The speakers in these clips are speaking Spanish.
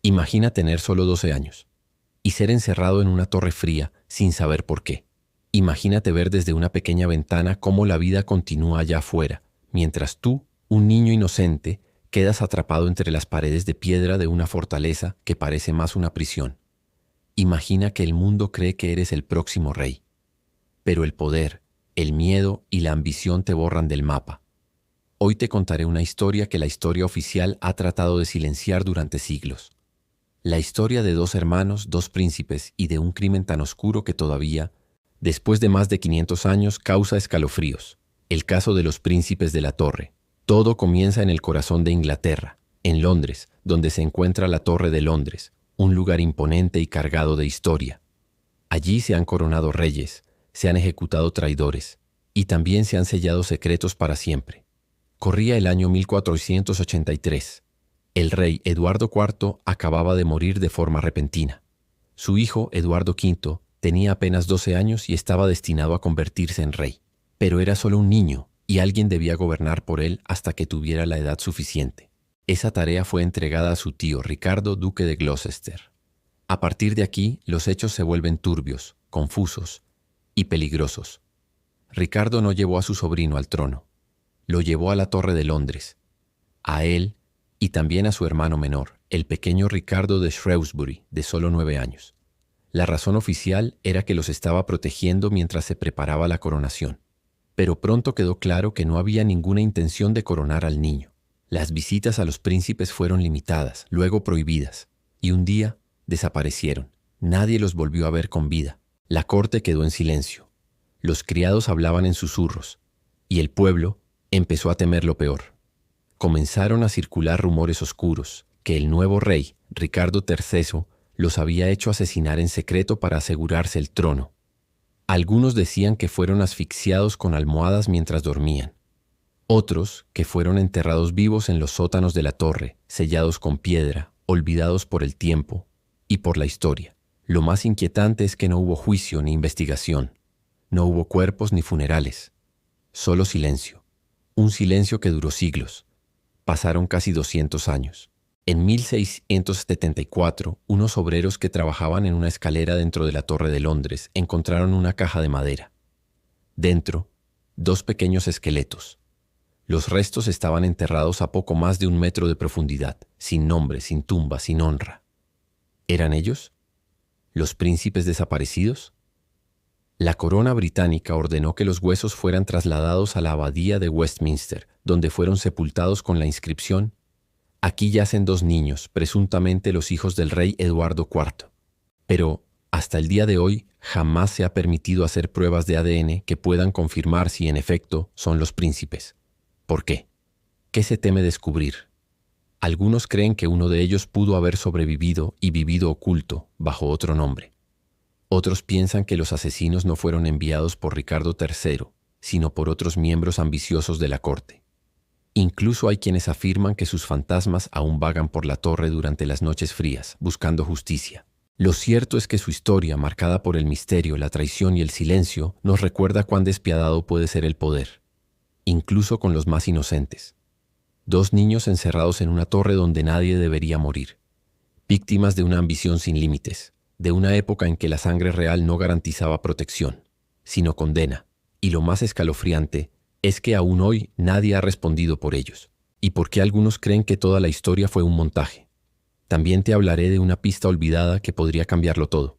Imagina tener solo 12 años y ser encerrado en una torre fría sin saber por qué. Imagínate ver desde una pequeña ventana cómo la vida continúa allá afuera, mientras tú, un niño inocente, quedas atrapado entre las paredes de piedra de una fortaleza que parece más una prisión. Imagina que el mundo cree que eres el próximo rey, pero el poder, el miedo y la ambición te borran del mapa. Hoy te contaré una historia que la historia oficial ha tratado de silenciar durante siglos. La historia de dos hermanos, dos príncipes y de un crimen tan oscuro que todavía, después de más de 500 años, causa escalofríos. El caso de los príncipes de la Torre. Todo comienza en el corazón de Inglaterra, en Londres, donde se encuentra la Torre de Londres, un lugar imponente y cargado de historia. Allí se han coronado reyes, se han ejecutado traidores y también se han sellado secretos para siempre. Corría el año 1483. El rey Eduardo IV acababa de morir de forma repentina. Su hijo, Eduardo V, tenía apenas 12 años y estaba destinado a convertirse en rey. Pero era solo un niño y alguien debía gobernar por él hasta que tuviera la edad suficiente. Esa tarea fue entregada a su tío, Ricardo, duque de Gloucester. A partir de aquí, los hechos se vuelven turbios, confusos y peligrosos. Ricardo no llevó a su sobrino al trono. Lo llevó a la Torre de Londres. A él y también a su hermano menor, el pequeño Ricardo de Shrewsbury, de solo 9 años. La razón oficial era que los estaba protegiendo mientras se preparaba la coronación. Pero pronto quedó claro que no había ninguna intención de coronar al niño. Las visitas a los príncipes fueron limitadas, luego prohibidas, y un día desaparecieron. Nadie los volvió a ver con vida. La corte quedó en silencio. Los criados hablaban en susurros, y el pueblo empezó a temer lo peor. Comenzaron a circular rumores oscuros, que el nuevo rey, Ricardo III, los había hecho asesinar en secreto para asegurarse el trono. Algunos decían que fueron asfixiados con almohadas mientras dormían. Otros que fueron enterrados vivos en los sótanos de la torre, sellados con piedra, olvidados por el tiempo y por la historia. Lo más inquietante es que no hubo juicio ni investigación. No hubo cuerpos ni funerales. Solo silencio. Un silencio que duró siglos. Pasaron casi 200 años. En 1674, unos obreros que trabajaban en una escalera dentro de la Torre de Londres encontraron una caja de madera. Dentro, 2 pequeños esqueletos. Los restos estaban enterrados a poco más de 1 metro de profundidad, sin nombre, sin tumba, sin honra. ¿Eran ellos? ¿Los príncipes desaparecidos? La corona británica ordenó que los huesos fueran trasladados a la abadía de Westminster, donde fueron sepultados con la inscripción: «Aquí yacen 2 niños, presuntamente los hijos del rey Eduardo IV». Pero, hasta el día de hoy, jamás se ha permitido hacer pruebas de ADN que puedan confirmar si en efecto son los príncipes. ¿Por qué? ¿Qué se teme descubrir? Algunos creen que uno de ellos pudo haber sobrevivido y vivido oculto, bajo otro nombre. Otros piensan que los asesinos no fueron enviados por Ricardo III, sino por otros miembros ambiciosos de la corte. Incluso hay quienes afirman que sus fantasmas aún vagan por la torre durante las noches frías, buscando justicia. Lo cierto es que su historia, marcada por el misterio, la traición y el silencio, nos recuerda cuán despiadado puede ser el poder, incluso con los más inocentes. 2 niños encerrados en una torre donde nadie debería morir, víctimas de una ambición sin límites, de una época en que la sangre real no garantizaba protección, sino condena, y lo más escalofriante es que aún hoy nadie ha respondido por ellos, y por qué algunos creen que toda la historia fue un montaje. También te hablaré de una pista olvidada que podría cambiarlo todo.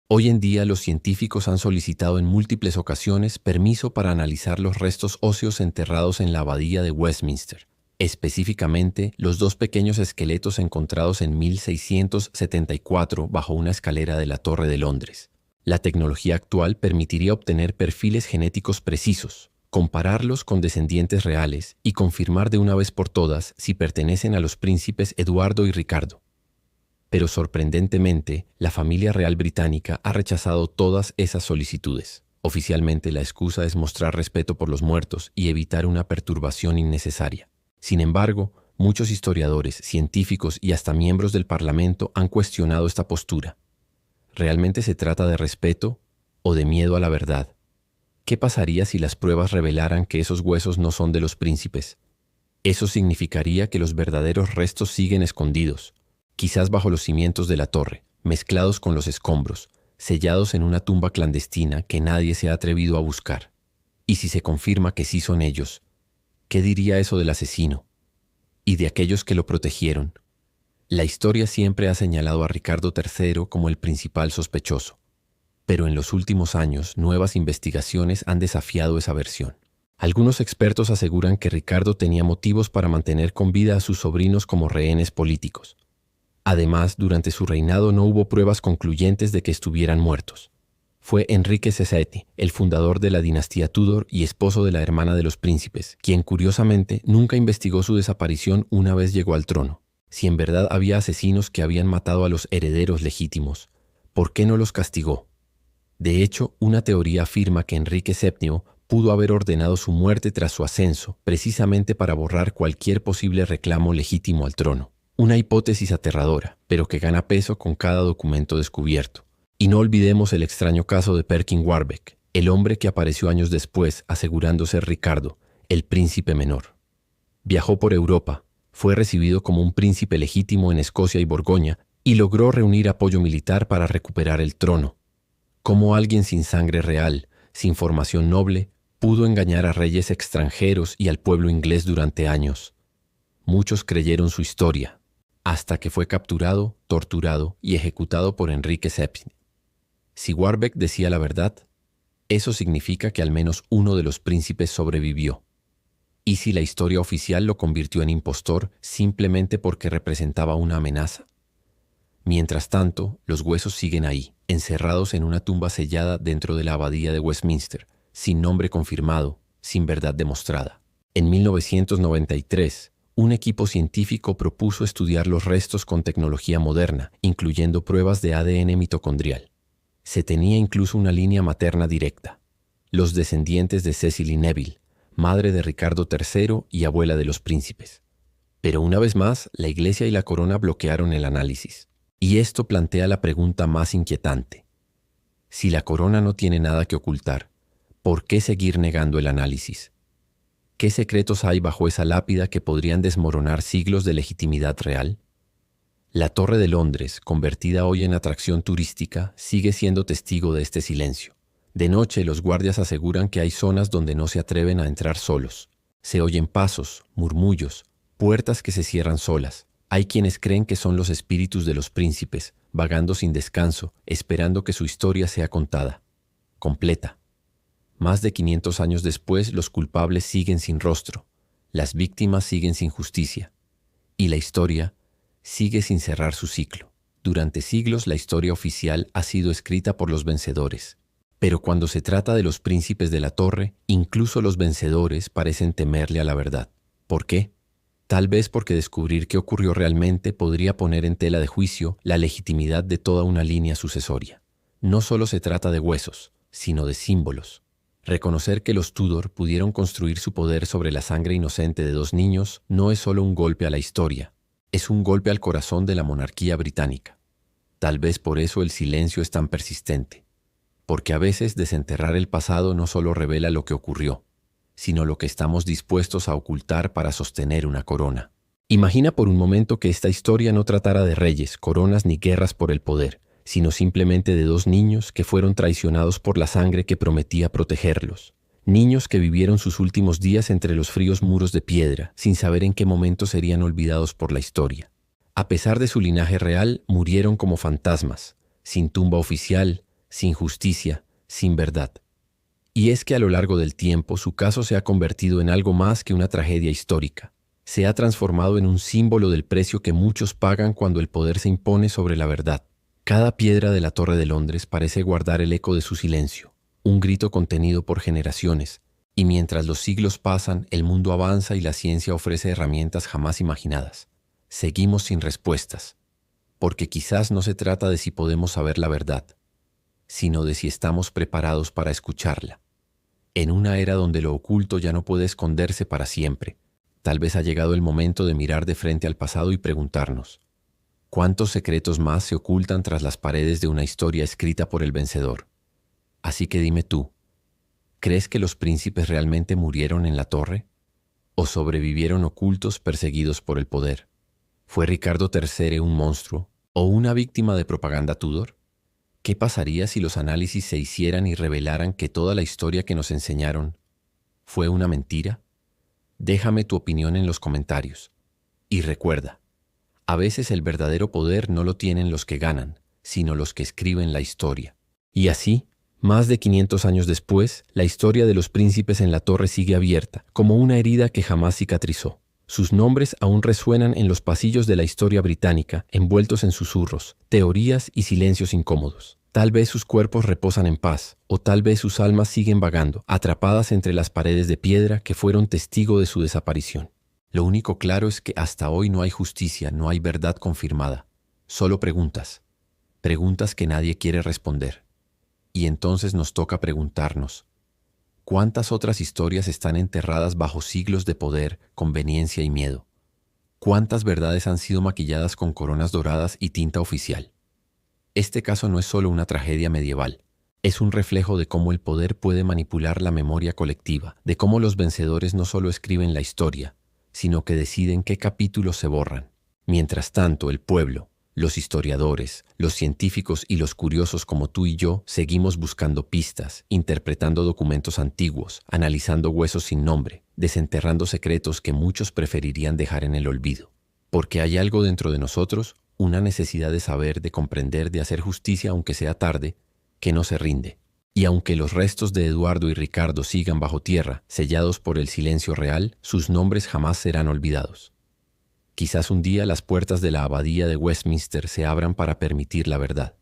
Hoy en día los científicos han solicitado en múltiples ocasiones permiso para analizar los restos óseos enterrados en la abadía de Westminster, específicamente los 2 pequeños esqueletos encontrados en 1674 bajo una escalera de la Torre de Londres. La tecnología actual permitiría obtener perfiles genéticos precisos, compararlos con descendientes reales y confirmar de una vez por todas si pertenecen a los príncipes Eduardo y Ricardo. Pero sorprendentemente, la familia real británica ha rechazado todas esas solicitudes. Oficialmente la excusa es mostrar respeto por los muertos y evitar una perturbación innecesaria. Sin embargo, muchos historiadores, científicos y hasta miembros del Parlamento han cuestionado esta postura. ¿Realmente se trata de respeto o de miedo a la verdad? ¿Qué pasaría si las pruebas revelaran que esos huesos no son de los príncipes? Eso significaría que los verdaderos restos siguen escondidos, quizás bajo los cimientos de la torre, mezclados con los escombros, sellados en una tumba clandestina que nadie se ha atrevido a buscar. Y si se confirma que sí son ellos, ¿qué diría eso del asesino? Y de aquellos que lo protegieron. La historia siempre ha señalado a Ricardo III como el principal sospechoso, pero en los últimos años nuevas investigaciones han desafiado esa versión. Algunos expertos aseguran que Ricardo tenía motivos para mantener con vida a sus sobrinos como rehenes políticos. Además, durante su reinado no hubo pruebas concluyentes de que estuvieran muertos. Fue Enrique VII, el fundador de la dinastía Tudor y esposo de la hermana de los príncipes, quien curiosamente nunca investigó su desaparición una vez llegó al trono. Si en verdad había asesinos que habían matado a los herederos legítimos, ¿por qué no los castigó? De hecho, una teoría afirma que Enrique VII pudo haber ordenado su muerte tras su ascenso, precisamente para borrar cualquier posible reclamo legítimo al trono. Una hipótesis aterradora, pero que gana peso con cada documento descubierto. Y no olvidemos el extraño caso de Perkin Warbeck, el hombre que apareció años después asegurando ser Ricardo, el príncipe menor. Viajó por Europa, fue recibido como un príncipe legítimo en Escocia y Borgoña y logró reunir apoyo militar para recuperar el trono. ¿Cómo alguien sin sangre real, sin formación noble, pudo engañar a reyes extranjeros y al pueblo inglés durante años? Muchos creyeron su historia, hasta que fue capturado, torturado y ejecutado por Enrique VII. Si Warbeck decía la verdad, eso significa que al menos uno de los príncipes sobrevivió. ¿Y si la historia oficial lo convirtió en impostor simplemente porque representaba una amenaza? Mientras tanto, los huesos siguen ahí, encerrados en una tumba sellada dentro de la abadía de Westminster, sin nombre confirmado, sin verdad demostrada. En 1993, un equipo científico propuso estudiar los restos con tecnología moderna, incluyendo pruebas de ADN mitocondrial. Se tenía incluso una línea materna directa. Los descendientes de Cecily Neville, madre de Ricardo III y abuela de los príncipes. Pero una vez más, la Iglesia y la corona bloquearon el análisis. Y esto plantea la pregunta más inquietante. Si la corona no tiene nada que ocultar, ¿por qué seguir negando el análisis? ¿Qué secretos hay bajo esa lápida que podrían desmoronar siglos de legitimidad real? La Torre de Londres, convertida hoy en atracción turística, sigue siendo testigo de este silencio. De noche, los guardias aseguran que hay zonas donde no se atreven a entrar solos. Se oyen pasos, murmullos, puertas que se cierran solas. Hay quienes creen que son los espíritus de los príncipes, vagando sin descanso, esperando que su historia sea contada, completa. Más de 500 años después, los culpables siguen sin rostro, las víctimas siguen sin justicia, y la historia sigue sin cerrar su ciclo. Durante siglos, la historia oficial ha sido escrita por los vencedores. Pero cuando se trata de los príncipes de la torre, incluso los vencedores parecen temerle a la verdad. ¿Por qué? Tal vez porque descubrir qué ocurrió realmente podría poner en tela de juicio la legitimidad de toda una línea sucesoria. No solo se trata de huesos, sino de símbolos. Reconocer que los Tudor pudieron construir su poder sobre la sangre inocente de dos niños no es solo un golpe a la historia, es un golpe al corazón de la monarquía británica. Tal vez por eso el silencio es tan persistente. Porque a veces desenterrar el pasado no solo revela lo que ocurrió, sino lo que estamos dispuestos a ocultar para sostener una corona. Imagina por un momento que esta historia no tratara de reyes, coronas ni guerras por el poder, sino simplemente de dos niños que fueron traicionados por la sangre que prometía protegerlos. Niños que vivieron sus últimos días entre los fríos muros de piedra, sin saber en qué momento serían olvidados por la historia. A pesar de su linaje real, murieron como fantasmas, sin tumba oficial, sin justicia, sin verdad. Y es que a lo largo del tiempo su caso se ha convertido en algo más que una tragedia histórica. Se ha transformado en un símbolo del precio que muchos pagan cuando el poder se impone sobre la verdad. Cada piedra de la Torre de Londres parece guardar el eco de su silencio, un grito contenido por generaciones. Y mientras los siglos pasan, el mundo avanza y la ciencia ofrece herramientas jamás imaginadas. Seguimos sin respuestas, porque quizás no se trata de si podemos saber la verdad, sino de si estamos preparados para escucharla. En una era donde lo oculto ya no puede esconderse para siempre, tal vez ha llegado el momento de mirar de frente al pasado y preguntarnos, ¿cuántos secretos más se ocultan tras las paredes de una historia escrita por el vencedor? Así que dime tú, ¿crees que los príncipes realmente murieron en la torre? ¿O sobrevivieron ocultos perseguidos por el poder? ¿Fue Ricardo III un monstruo o una víctima de propaganda Tudor? ¿Qué pasaría si los análisis se hicieran y revelaran que toda la historia que nos enseñaron fue una mentira? Déjame tu opinión en los comentarios. Y recuerda, a veces el verdadero poder no lo tienen los que ganan, sino los que escriben la historia. Y así, más de 500 años después, la historia de los príncipes en la torre sigue abierta, como una herida que jamás cicatrizó. Sus nombres aún resuenan en los pasillos de la historia británica, envueltos en susurros, teorías y silencios incómodos. Tal vez sus cuerpos reposan en paz, o tal vez sus almas siguen vagando, atrapadas entre las paredes de piedra que fueron testigo de su desaparición. Lo único claro es que hasta hoy no hay justicia, no hay verdad confirmada. Solo preguntas. Preguntas que nadie quiere responder. Y entonces nos toca preguntarnos, ¿cuántas otras historias están enterradas bajo siglos de poder, conveniencia y miedo? ¿Cuántas verdades han sido maquilladas con coronas doradas y tinta oficial? Este caso no es solo una tragedia medieval, es un reflejo de cómo el poder puede manipular la memoria colectiva, de cómo los vencedores no solo escriben la historia, sino que deciden qué capítulos se borran. Mientras tanto, el pueblo, los historiadores, los científicos y los curiosos como tú y yo seguimos buscando pistas, interpretando documentos antiguos, analizando huesos sin nombre, desenterrando secretos que muchos preferirían dejar en el olvido. Porque hay algo dentro de nosotros, una necesidad de saber, de comprender, de hacer justicia aunque sea tarde, que no se rinde. Y aunque los restos de Eduardo y Ricardo sigan bajo tierra, sellados por el silencio real, sus nombres jamás serán olvidados. Quizás un día las puertas de la abadía de Westminster se abran para permitir la verdad.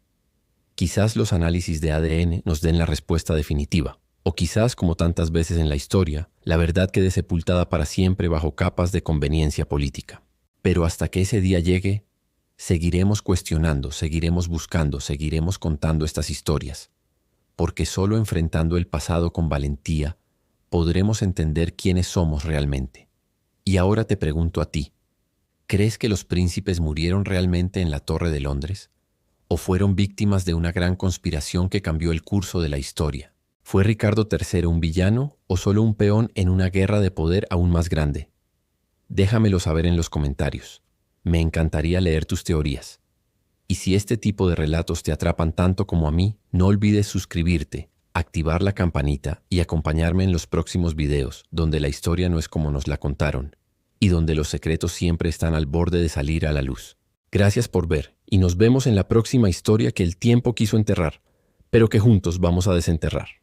Quizás los análisis de ADN nos den la respuesta definitiva. O quizás, como tantas veces en la historia, la verdad quede sepultada para siempre bajo capas de conveniencia política. Pero hasta que ese día llegue, seguiremos cuestionando, seguiremos buscando, seguiremos contando estas historias. Porque solo enfrentando el pasado con valentía podremos entender quiénes somos realmente. Y ahora te pregunto a ti, ¿crees que los príncipes murieron realmente en la Torre de Londres? ¿O fueron víctimas de una gran conspiración que cambió el curso de la historia? ¿Fue Ricardo III un villano o solo un peón en una guerra de poder aún más grande? Déjamelo saber en los comentarios. Me encantaría leer tus teorías. Y si este tipo de relatos te atrapan tanto como a mí, no olvides suscribirte, activar la campanita y acompañarme en los próximos videos, donde la historia no es como nos la contaron, y donde los secretos siempre están al borde de salir a la luz. Gracias por ver, y nos vemos en la próxima historia que el tiempo quiso enterrar, pero que juntos vamos a desenterrar.